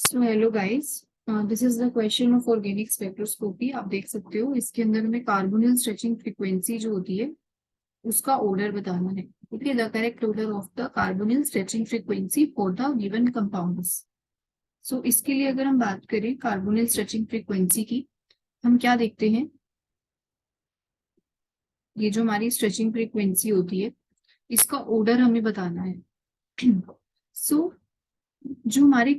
So hello guys, this is the question of organic spectroscopy. आप देख सकते हो इसके अंदर में कार्बोनिल स्ट्रेचिंग फ्रीक्वेंसी जो होती है उसका ऑर्डर बताना है। Okay, the correct order of the carbonyl stretching frequency for the given compounds. So इसके लिए अगर हम बात करें कार्बोनिल स्ट्रेचिंग फ्रीक्वेंसी की, हम क्या देखते हैं, ये जो हमारी स्ट्रेचिंग फ्रीक्वेंसी होती है इसका ऑर्डर हमें बताना है। सो जो हमारी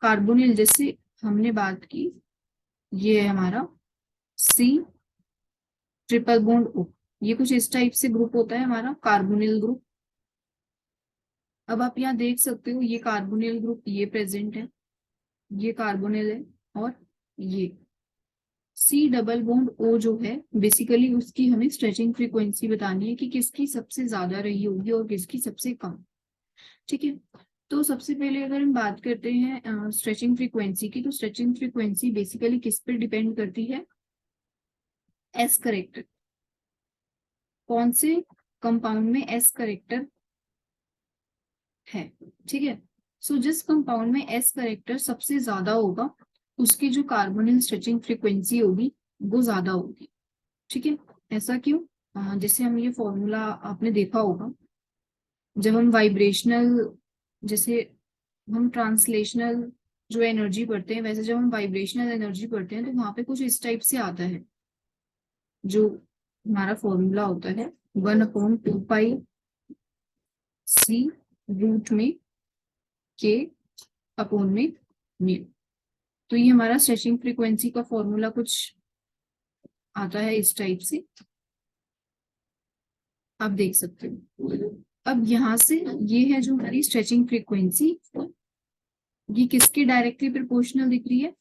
कार्बोनिल, जैसे हमने बात की, ये है हमारा सी ट्रिपल बॉन्ड ओ। ये कुछ इस टाइप से ग्रुप होता है हमारा कार्बोनिल ग्रुप। अब आप यहाँ देख सकते हो ये कार्बोनिल ग्रुप ये प्रेजेंट है, ये कार्बोनिल है, और ये सी डबल बॉन्ड ओ जो है बेसिकली उसकी हमें स्ट्रेचिंग फ्रीक्वेंसी बतानी है कि किसकी सबसे ज्यादा रही होगी और किसकी सबसे कम। ठीक है, तो सबसे पहले अगर हम बात करते हैं स्ट्रेचिंग फ्रीक्वेंसी की, तो स्ट्रेचिंग फ्रीक्वेंसी बेसिकली किस पर डिपेंड करती है? S character. कौन से कंपाउंड में एस करेक्टर है? ठीक है, सो जिस कंपाउंड में एस करेक्टर सबसे ज्यादा होगा उसकी जो कार्बोनिल स्ट्रेचिंग फ्रीक्वेंसी होगी वो ज्यादा होगी। ठीक है, ऐसा क्यों? जैसे हम ये फॉर्मूला आपने देखा होगा, जब हम वाइब्रेशनल, जैसे हम ट्रांसलेशनल जो एनर्जी पढ़ते हैं, वैसे जब हम वाइब्रेशनल एनर्जी पढ़ते हैं तो वहां पे कुछ इस टाइप से आता है, जो हमारा फॉर्मूला होता है 1/2 पाई सी रूट में के अपॉन में म्यू। तो ये हमारा स्ट्रेचिंग फ्रीक्वेंसी का फॉर्मूला कुछ आता है इस टाइप से, आप देख सकते हो। अब यहाँ से ये है जो हमारी स्ट्रेचिंग फ्रीक्वेंसी, ये किसके डायरेक्टली प्रोपोर्शनल दिख रही है?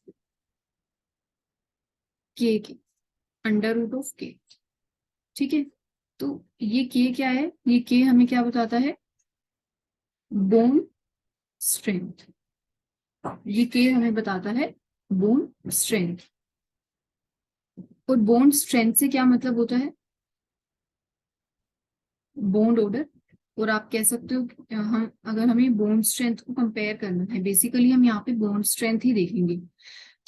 के अंडर रूट ऑफ के। ठीक है, तो ये के क्या है? ये के हमें क्या बताता है? Bone strength. ये के हमें बताता है बोन स्ट्रेंथ। और बोन स्ट्रेंथ से क्या मतलब होता है? Bond order. और आप कह सकते हो कि हम, अगर हमें बॉन्ड स्ट्रेंथ को कंपेयर करना है, बेसिकली हम यहाँ पे बॉन्ड स्ट्रेंथ ही देखेंगे।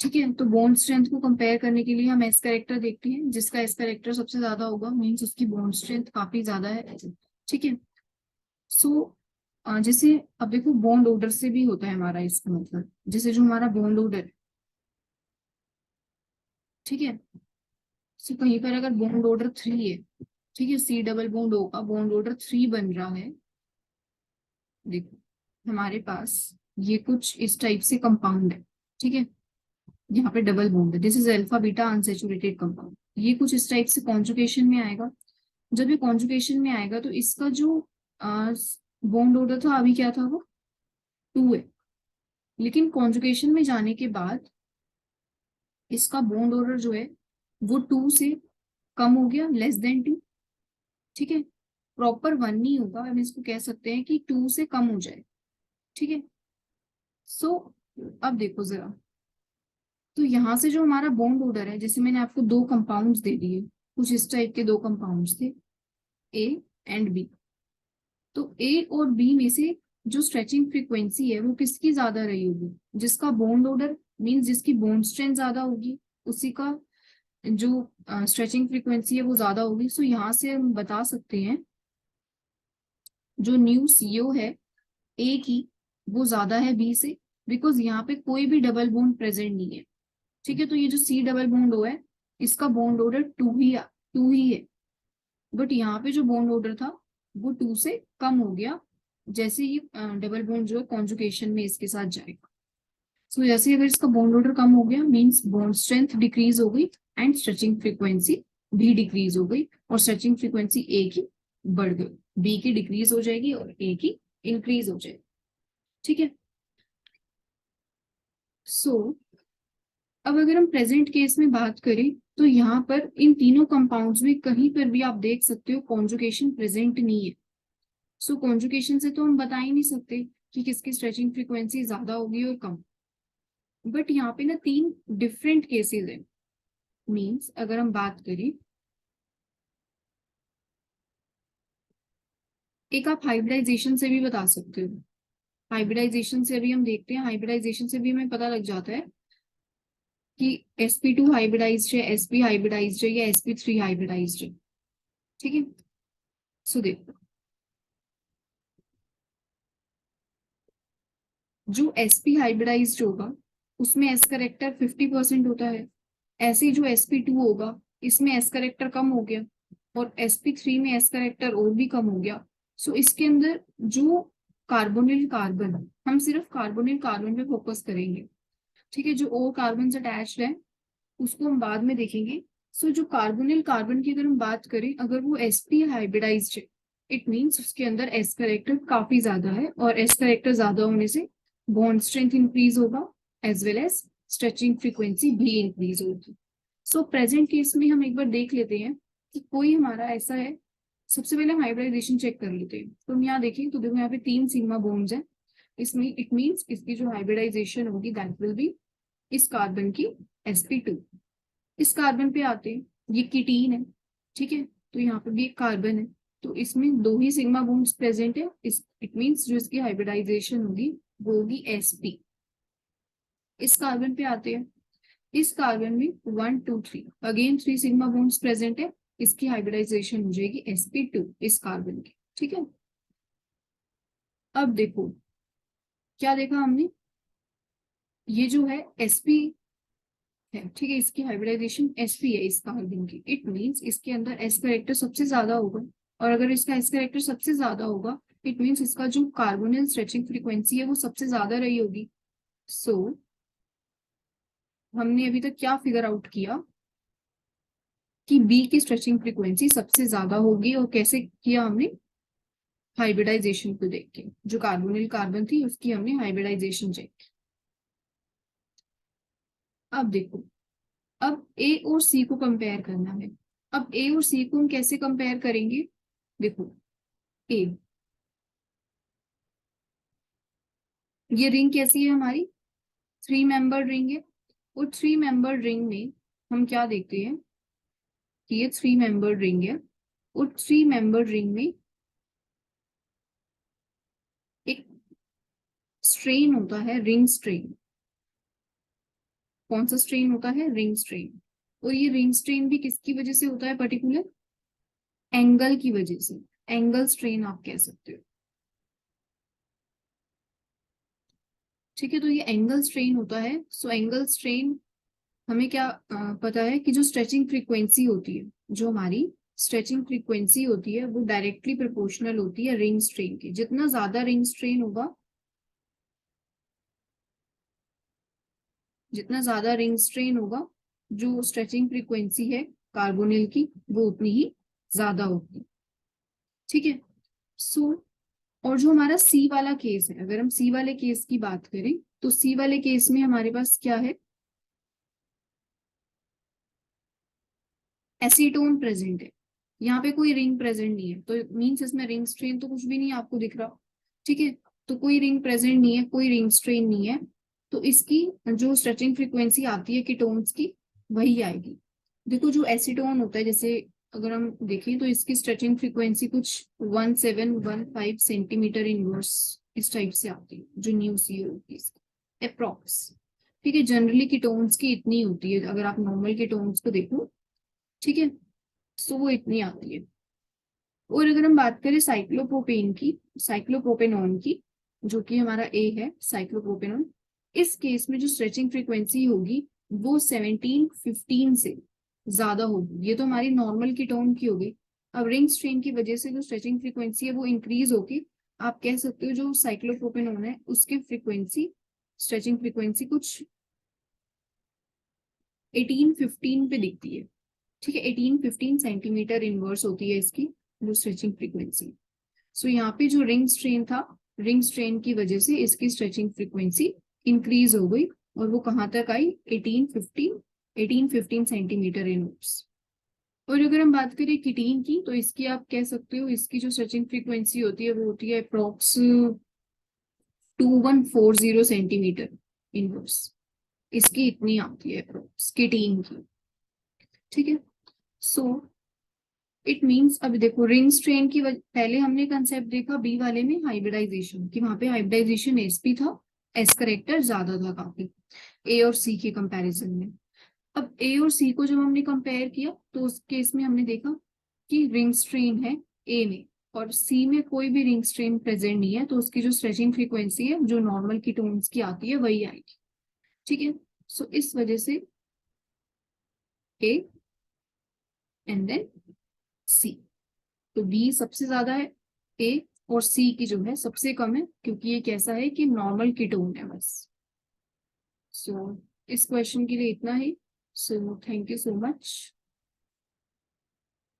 ठीक है, तो बॉन्ड स्ट्रेंथ को कंपेयर करने के लिए हम एस कैरेक्टर देखते हैं, जिसका एस कैरेक्टर सबसे ज्यादा होगा मीन्स उसकी बॉन्ड स्ट्रेंथ काफी ज्यादा है। ठीक है, सो जैसे अब देखो बॉन्ड ऑर्डर से भी होता है हमारा इसका मतलब, जैसे जो हमारा बॉन्ड ऑर्डर, ठीक है, सो कहीं पर अगर बॉन्ड ऑर्डर 3 है, ठीक है, सी डबल बॉन्ड ओ का बॉन्ड ऑर्डर 3 बन रहा है, देखो हमारे पास ये कुछ इस टाइप से कंपाउंड है। ठीक है, यहाँ पे डबल बॉन्ड है, this is alpha beta unsaturated compound. ये कुछ इस टाइप से कॉन्जुगेशन में आएगा। जब ये कॉन्जुगेशन में आएगा तो इसका जो बॉन्ड ऑर्डर था अभी क्या था, वो 2 है, लेकिन कॉन्जुगेशन में जाने के बाद इसका बॉन्ड ऑर्डर जो है वो 2 से कम हो गया, लेस देन 2। ठीक है, प्रॉपर 1 नहीं होगा, हम इसको कह सकते हैं कि 2 से कम हो जाए। ठीक है, सो अब देखो जरा, तो यहाँ से जो हमारा बॉन्ड ऑर्डर है, जैसे मैंने आपको 2 कंपाउंड्स दे दिए, कुछ इस टाइप के 2 कंपाउंड्स थे, ए एंड बी। तो ए और बी में से जो स्ट्रेचिंग फ्रीक्वेंसी है वो किसकी ज्यादा रही होगी? जिसका बॉन्ड ऑर्डर मीन्स जिसकी बॉन्ड स्ट्रेंथ ज्यादा होगी उसी का जो स्ट्रेचिंग फ्रीक्वेंसी है वो ज्यादा होगी। सो यहाँ से हम बता सकते हैं जो न्यू सीओ है ए की वो ज्यादा है बी से, बिकॉज यहाँ पे कोई भी डबल बॉन्ड प्रेजेंट नहीं है। ठीक है, तो ये जो सी डबल बॉन्ड ओ है इसका बॉन्ड ऑर्डर 2 ही है, बट यहाँ पे जो बॉन्ड ऑर्डर था वो 2 से कम हो गया जैसे ही डबल बॉन्ड जो है कॉन्जुगेशन में इसके साथ जाएगा। सो जैसे अगर इसका बॉन्ड ऑर्डर कम हो गया मीन्स बॉन्ड स्ट्रेंथ डिक्रीज हो गई एंड स्ट्रेचिंग फ्रीक्वेंसी भी डिक्रीज हो गई, और स्ट्रेचिंग फ्रीक्वेंसी ए की बढ़ गई, बी की डिक्रीज हो जाएगी और ए की इंक्रीज हो जाएगी। ठीक है, सो अब अगर हम प्रेजेंट केस में बात करें तो यहाँ पर इन तीनों कंपाउंड्स में कहीं पर भी आप देख सकते हो कॉन्जुगेशन प्रेजेंट नहीं है। सो कॉन्जुगेशन से तो हम बता ही नहीं सकते कि किसकी स्ट्रेचिंग फ्रीक्वेंसी ज्यादा होगी और कम। बट यहाँ पे ना 3 डिफरेंट केसेस है, मीन्स अगर हम बात करें, एक आप हाइब्रिडाइजेशन से भी बता सकते हो। हाइब्रिडाइजेशन से अभी हम देखते हैं, हाइब्रिडाइजेशन से भी हमें पता लग जाता है कि sp2 हाइब्रिडाइज्ड है, sp हाइब्रिडाइज्ड है या sp3 हाइब्रिडाइज्ड है। ठीक है, सो देखो जो sp हाइब्रिडाइज्ड होगा उसमें s करेक्टर 50% होता है। ऐसे ही जो sp2 होगा इसमें s करेक्टर कम हो गया, और sp3 में s करेक्टर और भी कम हो गया। सो इसके अंदर जो कार्बोनिल कार्बन, हम सिर्फ कार्बोनिल कार्बन पे फोकस करेंगे। ठीक है, जो और कार्बन अटैच्ड है उसको हम बाद में देखेंगे। सो जो कार्बोनिल कार्बन की अगर हम बात करें, अगर वो sp हाइब्रिडाइज्ड है, इट मीन्स उसके अंदर s करेक्टर काफी ज्यादा है, और s करेक्टर ज्यादा होने से बॉन्ड स्ट्रेंथ इंक्रीज होगा, as well as stretching frequency भी इंक्रीज होगी। सो प्रेजेंट केस में हम एक बार देख लेते हैं कि कोई हमारा ऐसा है। सबसे पहले हम हाइब्रिडाइजेशन चेक कर लेते हैं। तो हम यहाँ देखें तो देखो यहाँ पे 3 सिग्मा बॉन्ड्स हैं। इसमें इट मीन्स इसकी जो हाइब्रिडाइजेशन होगी दैट विल बी इस कार्बन की sp2। इस कार्बन पे आते हैं, ये कीटीन है। ठीक है, तो यहाँ पे भी एक कार्बन है, तो इसमें 2 ही सिग्मा बॉन्ड्स प्रेजेंट है। इस इट मीन्स जो इसकी हाइब्रिडाइजेशन होगी वो होगी sp। इस कार्बन पे आते हैं, इस कार्बन में 1 2 3 अगेन 3 सिग्मा बॉन्ड्स प्रेजेंट है। इसकी हाइब्रिडाइजेशन हो जाएगी sp2 इस कार्बन की। ठीक है, अब देखो क्या देखा हमने, ये जो है sp है। ठीक है, इसकी हाइब्रिडाइजेशन sp है इस कार्बन की, इट मीन्स इसके अंदर s करेक्टर सबसे ज्यादा होगा। और अगर इसका s करेक्टर सबसे ज्यादा होगा इट मीन्स इसका जो कार्बोनिल स्ट्रेचिंग फ्रीक्वेंसी है वो सबसे ज्यादा रही होगी। सो हमने अभी तक क्या फिगर आउट किया कि बी की स्ट्रेचिंग फ्रीक्वेंसी सबसे ज्यादा होगी, और कैसे किया हमने, हाइब्रिडाइजेशन को देख के। जो कार्बोनिल कार्बन थी उसकी हमने हाइब्रिडाइजेशन चेक। अब देखो, अब ए और सी को कंपेयर करना है। अब ए और सी को हम कैसे कंपेयर करेंगे, देखो ए, ये रिंग कैसी है हमारी, 3 मेंबर रिंग है। और 3 मेंबर रिंग में हम क्या देखते हैं कि ये 3 मेंबर रिंग है, और 3 मेंबर रिंग में एक स्ट्रेन होता है, रिंग स्ट्रेन। कौन सा स्ट्रेन होता है, रिंग स्ट्रेन। और ये रिंग स्ट्रेन भी किसकी वजह से होता है, पर्टिकुलर एंगल की वजह से। एंगल स्ट्रेन आप कह सकते हो। ठीक है, तो ये एंगल स्ट्रेन होता है। सो एंगल स्ट्रेन हमें क्या पता है कि जो स्ट्रेचिंग फ्रीक्वेंसी होती है, जो हमारी स्ट्रेचिंग फ्रीक्वेंसी होती है वो डायरेक्टली प्रोपोर्शनल होती है रिंग स्ट्रेन की। जितना ज्यादा रिंग स्ट्रेन होगा, जितना ज्यादा रिंग स्ट्रेन होगा, जो स्ट्रेचिंग फ्रीक्वेंसी है कार्बोनिल की वो उतनी ही ज्यादा होगी। ठीक है, सो और जो हमारा सी वाला केस है, अगर हम सी वाले केस की बात करें तो सी वाले केस में हमारे पास क्या है, एसीटोन प्रेजेंट है। यहाँ पे कोई रिंग प्रेजेंट नहीं है, तो मीन्स इसमें रिंग स्ट्रेन तो कुछ भी नहीं आपको दिख रहा। ठीक है, तो कोई रिंग प्रेजेंट नहीं है, कोई रिंग स्ट्रेन नहीं है, तो इसकी जो स्ट्रेचिंग फ्रीक्वेंसी आती है कीटोन्स की वही आएगी। देखो जो एसीटोन होता है, जैसे अगर हम देखें तो इसकी स्ट्रेचिंग फ्रीक्वेंसी कुछ 1715 सेंटीमीटर इनवर्स इस टाइप से आती है, जो न्यू सी होती है अप्रोक्स। ठीक है, जनरली कीटोन्स की इतनी होती है अगर आप नॉर्मल कीटोन्स को देखो। ठीक है, सो वो इतनी आती है। और अगर हम बात करें साइक्लोप्रोपेन की, साइक्लोप्रोपेनॉन की, जो कि हमारा ए है साइक्लोप्रोपेनॉन, इस केस में जो स्ट्रेचिंग फ्रीक्वेंसी होगी वो 1715 से ज्यादा होगी। ये तो हमारी नॉर्मल कीटोन की होगी। अब रिंग स्ट्रेन की वजह से जो स्ट्रेचिंग फ्रीक्वेंसी है वो इंक्रीज होगी। आप कह सकते हो जो साइक्लोप्रोपेनॉन है उसकी फ्रीक्वेंसी, स्ट्रेचिंग फ्रीक्वेंसी कुछ 1815 पे दिखती है। ठीक है, 1815 सेंटीमीटर इनवर्स होती है इसकी जो स्ट्रेचिंग फ्रीक्वेंसी। सो यहाँ पे जो रिंग स्ट्रेन था, रिंग स्ट्रेन की वजह से इसकी स्ट्रेचिंग फ्रीक्वेंसी इंक्रीज हो गई, और वो कहाँ तक आई, 1815 सेंटीमीटर इनवर्स। और अगर हम बात करें कीटीन की, तो इसकी आप कह सकते हो इसकी जो स्ट्रेचिंग फ्रीक्वेंसी होती है वो होती है अप्रोक्स 2140 सेंटीमीटर इनवर्स। इसकी इतनी आती है अप्रोक्स कीटीन की। ठीक है, सो इट मीन्स अभी देखो रिंग स्ट्रेन की पहले हमने कंसेप्ट देखा बी वाले में हाइब्रिडाइजेशन, कि वहां पे हाइब्रिडाइजेशन एसपी था, एस करेक्टर ज्यादा था काफी ए और सी के कंपैरिजन में। अब ए और सी को जब हमने कंपेयर किया तो उस केस में हमने देखा कि रिंग स्ट्रेन है ए में और सी में कोई भी रिंग स्ट्रेन प्रेजेंट नहीं है, तो उसकी जो स्ट्रेचिंग फ्रीक्वेंसी है जो नॉर्मल कीटोन्स की आती है वही आएगी। ठीक है, सो इस वजह से ए एंड देन सी, तो बी सबसे ज्यादा है, ए और सी की जो है सबसे कम है, क्योंकि ये कैसा है कि नॉर्मल कीटोन है बस। सो इस क्वेश्चन के लिए इतना ही। So thank you so much.